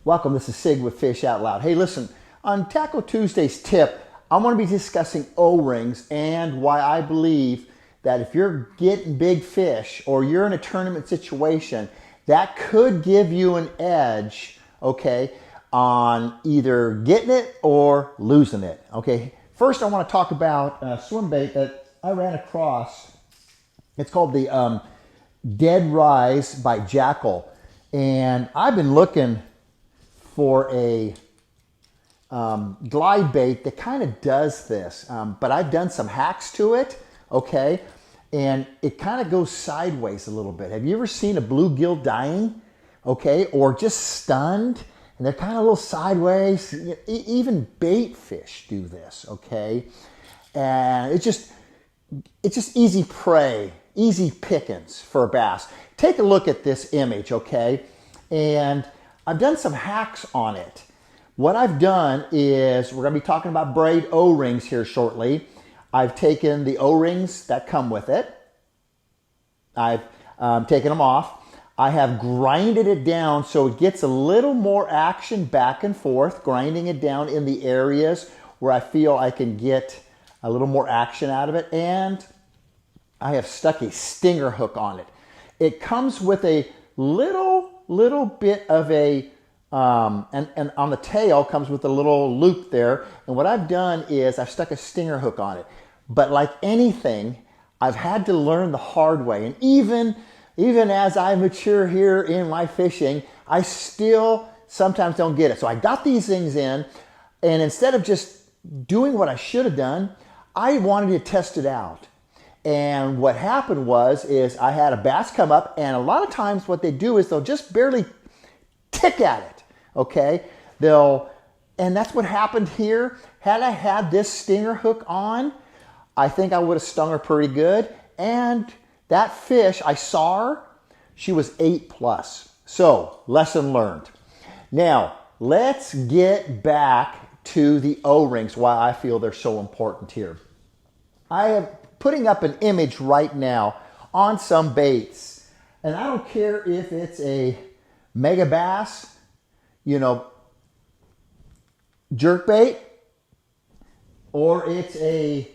Welcome, this is Sig with Fish Out Loud. Hey, listen, on Tackle Tuesday's tip, I'm going to be discussing O-rings and why I believe that if you're getting big fish or you're in a tournament situation, that could give you an edge, okay, on either getting it or losing it, okay? First, I want to talk about a swim bait that I ran across. It's called the Dead Rise by Kerchal, and I've been looking for a glide bait that kind of does this, but I've done some hacks to it, okay, and it kind of goes sideways a little bit. Have you ever seen a bluegill dying, okay, or just stunned, and they're kind of a little sideways? Even bait fish do this, okay, and it's just easy prey, easy pickings for a bass. Take a look at this image, okay, and I've done some hacks on it. What I've done is, we're going to be talking about Braid O-rings here shortly. I've taken the O-rings that come with it. I've taken them off. I have grinded it down so it gets a little more action back and forth, grinding it down in the areas where I feel I can get a little more action out of it. And I have stuck a stinger hook on it. It comes with a little bit of a, and on the tail comes with a little loop there. And what I've done is I've stuck a stinger hook on it. But like anything, I've had to learn the hard way. And even as I mature here in my fishing, I still sometimes don't get it. So I got these things in, and instead of just doing what I should have done, I wanted to test it out. And what happened is I had a bass come up, and a lot of times what they do is they'll just barely tick at it, okay? And that's what happened here. Had I had this stinger hook on, I think I would have stung her pretty good. And that fish, I saw her, she was 8+. So, lesson learned. Now, let's get back to the O-rings, why I feel they're so important here. I am putting up an image right now on some baits, and I don't care if it's a mega bass, jerk bait, or it's a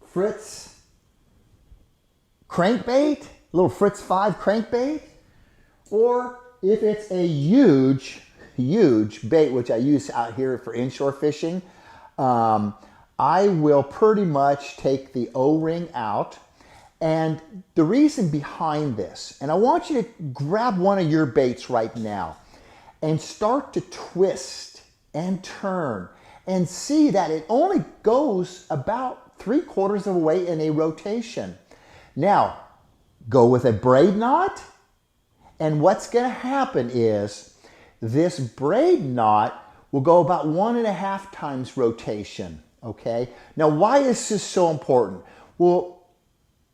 Fritz crankbait, little Fritz 5 crankbait, or if it's a huge bait, which I use out here for inshore fishing. I will pretty much take the O-ring out. And the reason behind this, and I want you to grab one of your baits right now and start to twist and turn and see that it only goes about 3/4 of the way in a rotation. Now, go with a braid knot, and what's going to happen is this braid knot will go about 1.5 times rotation. Okay, now why is this so important? Well,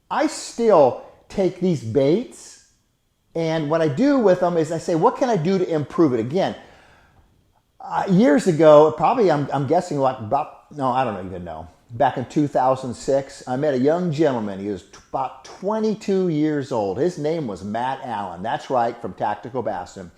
I still take these baits, and what I do with them is I say, what can I do to improve it? Again, years ago, probably I'm guessing I don't even know. Back in 2006, I met a young gentleman. He was about 22 years old. His name was Matt Allen. That's right, from Tactical Bassin.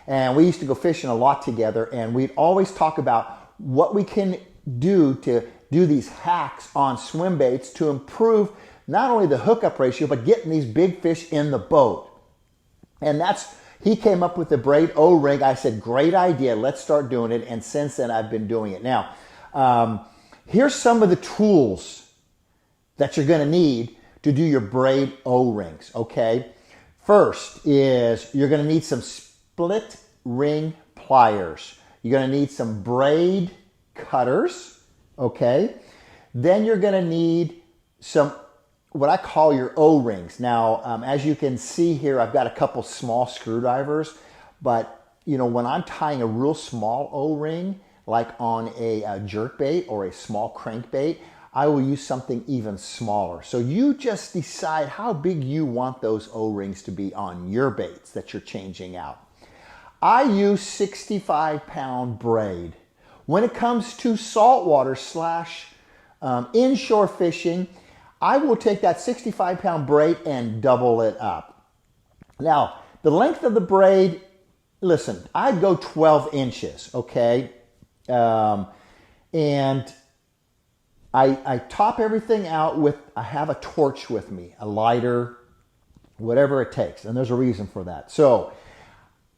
And we used to go fishing a lot together, and we'd always talk about what we can do to do these hacks on swim baits to improve not only the hookup ratio, but getting these big fish in the boat. And he came up with the Braid O-ring. I said, great idea, let's start doing it. And since then, I've been doing it. Now, here's some of the tools that you're gonna need to do your Braid O-rings, okay? First is you're gonna need some split ring pliers. You're gonna need some braid cutters, okay? Then you're gonna need some, what I call your O-rings. Now, as you can see here, I've got a couple small screwdrivers, but when I'm tying a real small O-ring, like on a jerkbait or a small crankbait, I will use something even smaller. So you just decide how big you want those O-rings to be on your baits that you're changing out. I use 65-pound braid. When it comes to saltwater / inshore fishing, I will take that 65-pound braid and double it up. Now, the length of the braid listen, I'd go 12 inches, okay? And I top everything out with, I have a torch with me, a lighter, whatever it takes. And there's a reason for that. So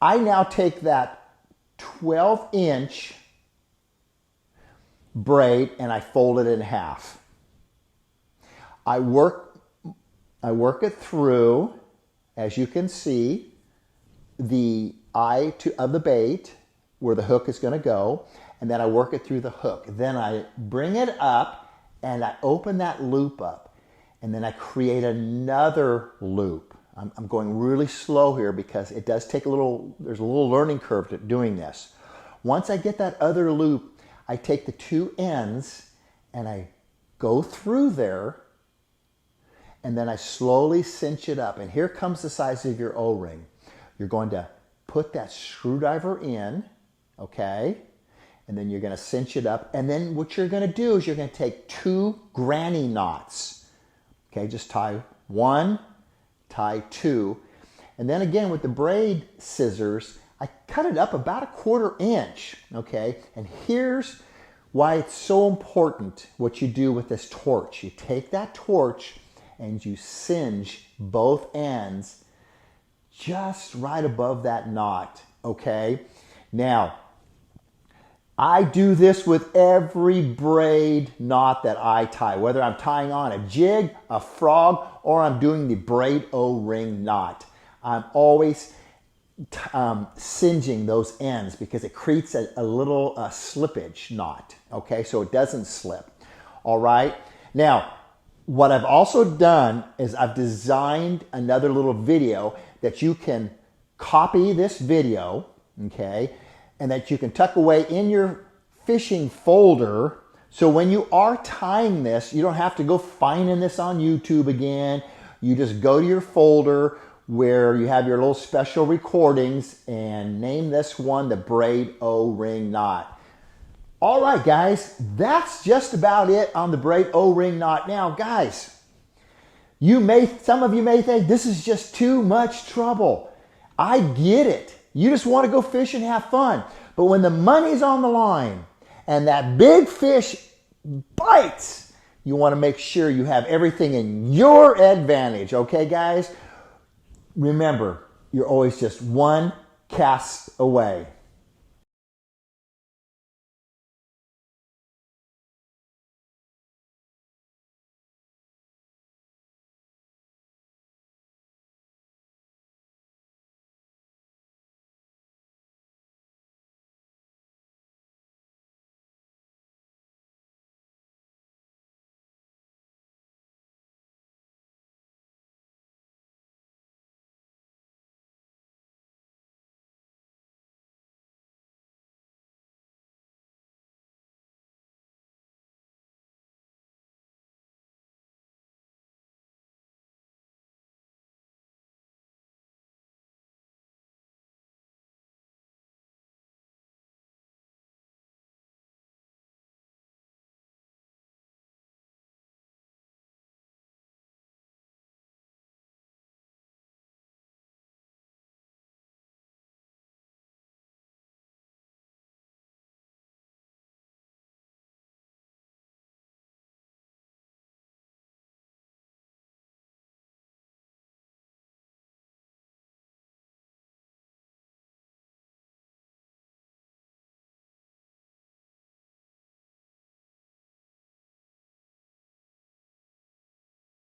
I now take that 12-inch braid and I fold it in half. I work it through, as you can see, the eye of the bait where the hook is going to go, and then I work it through the hook. Then I bring it up and I open that loop up, and then I create another loop. I'm going really slow here because it does take there's a little learning curve to doing this. Once I get that other loop, I take the two ends and I go through there, and then I slowly cinch it up. And here comes the size of your O-ring. You're going to put that screwdriver in, okay? And then you're going to cinch it up. And then what you're going to do is you're going to take 2 granny knots. Okay, just tie 1, tie 2. And then again with the braid scissors, I cut it up about 1/4 inch, okay? And here's why it's so important what you do with this torch. You take that torch and you singe both ends just right above that knot, okay? Now, I do this with every braid knot that I tie, whether I'm tying on a jig, a frog, or I'm doing the braid O-ring knot. I'm always singeing those ends because it creates a little slippage knot, okay? So it doesn't slip, all right? Now, what I've also done is I've designed another little video that you can copy this video, okay, and that you can tuck away in your fishing folder. So when you are tying this, you don't have to go finding this on YouTube again. You just go to your folder where you have your little special recordings and name this one the Braid O-ring knot. All right, guys, that's just about it on the Braid O-ring knot. Now, guys, some of you may think this is just too much trouble. I get it. You just want to go fish and have fun. But when the money's on the line and that big fish bites, you want to make sure you have everything in your advantage. Okay, guys? Remember, you're always just one cast away.